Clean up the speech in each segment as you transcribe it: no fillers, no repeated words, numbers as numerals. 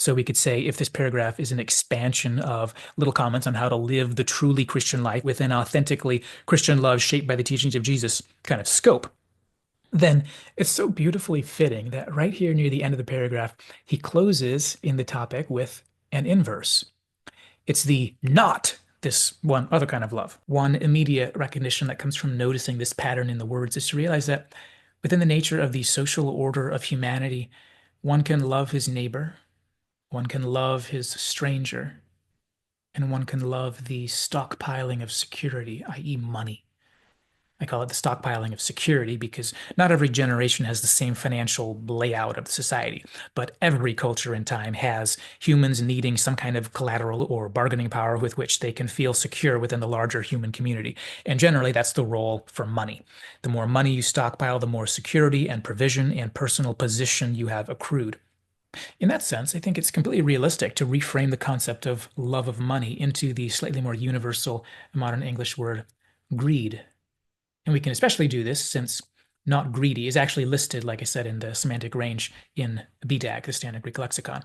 So we could say if this paragraph is an expansion of little comments on how to live the truly Christian life with an authentically Christian love shaped by the teachings of Jesus kind of scope, then it's so beautifully fitting that right here near the end of the paragraph, he closes in the topic with an inverse. It's the not this one other kind of love. One immediate recognition that comes from noticing this pattern in the words is to realize that within the nature of the social order of humanity, one can love his neighbor, one can love his stranger, and one can love the stockpiling of security, i.e., money. I call it the stockpiling of security because not every generation has the same financial layout of society, but every culture in time has humans needing some kind of collateral or bargaining power with which they can feel secure within the larger human community. And generally, that's the role for money. The more money you stockpile, the more security and provision and personal position you have accrued. In that sense, I think it's completely realistic to reframe the concept of love of money into the slightly more universal modern English word greed. And we can especially do this since not greedy is actually listed, like I said, in the semantic range in BDAG, the Standard Greek Lexicon.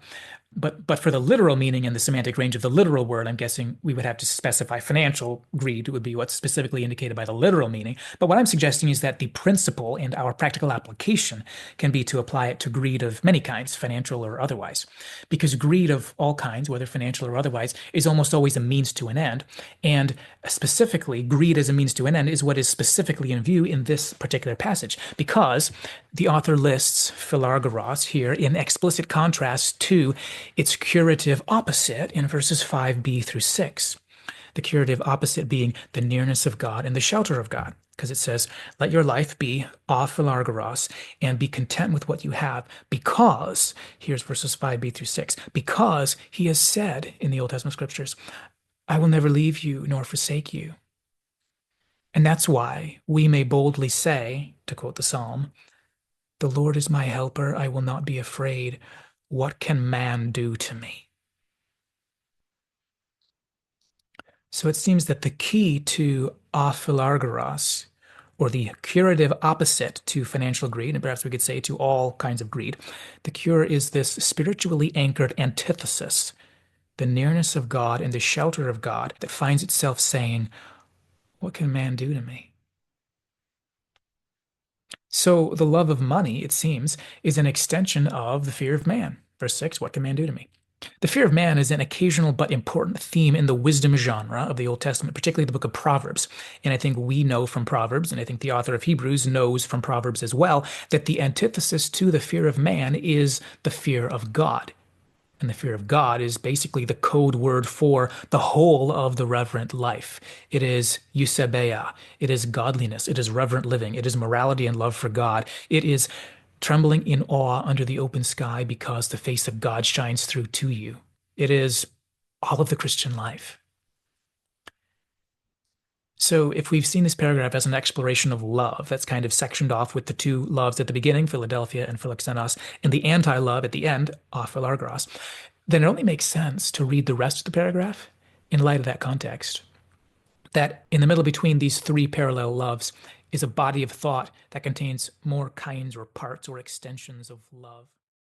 But for the literal meaning and the semantic range of the literal word, I'm guessing we would have to specify financial greed would be what's specifically indicated by the literal meaning. But what I'm suggesting is that the principle and our practical application can be to apply it to greed of many kinds, financial or otherwise. Because greed of all kinds, whether financial or otherwise, is almost always a means to an end. And specifically, greed as a means to an end is what is specifically in view in this particular passage, because the author lists philargeros here in explicit contrast to its curative opposite in verses 5b through 6. The curative opposite being the nearness of God and the shelter of God, because it says, let your life be philargeros and be content with what you have, because, here's verses 5b through 6, because he has said in the Old Testament scriptures, I will never leave you nor forsake you. And that's why we may boldly say, to quote the psalm, the Lord is my helper, I will not be afraid. What can man do to me? So it seems that the key to aphilargeros, or the curative opposite to financial greed, and perhaps we could say to all kinds of greed, the cure is this spiritually anchored antithesis, the nearness of God and the shelter of God that finds itself saying, what can man do to me? So the love of money, it seems, is an extension of the fear of man. Verse 6, what can man do to me? The fear of man is an occasional but important theme in the wisdom genre of the Old Testament, particularly the book of Proverbs. And I think we know from Proverbs, and I think the author of Hebrews knows from Proverbs as well, that the antithesis to the fear of man is the fear of God. And the fear of God is basically the code word for the whole of the reverent life. It is eusebeia. It is godliness. It is reverent living. It is morality and love for God. It is trembling in awe under the open sky because the face of God shines through to you. It is all of the Christian life. So if we've seen this paragraph as an exploration of love, that's kind of sectioned off with the two loves at the beginning, Philadelphia and Philoxenos, and the anti-love at the end, Philargros, then it only makes sense to read the rest of the paragraph in light of that context. That in the middle between these three parallel loves is a body of thought that contains more kinds or parts or extensions of love.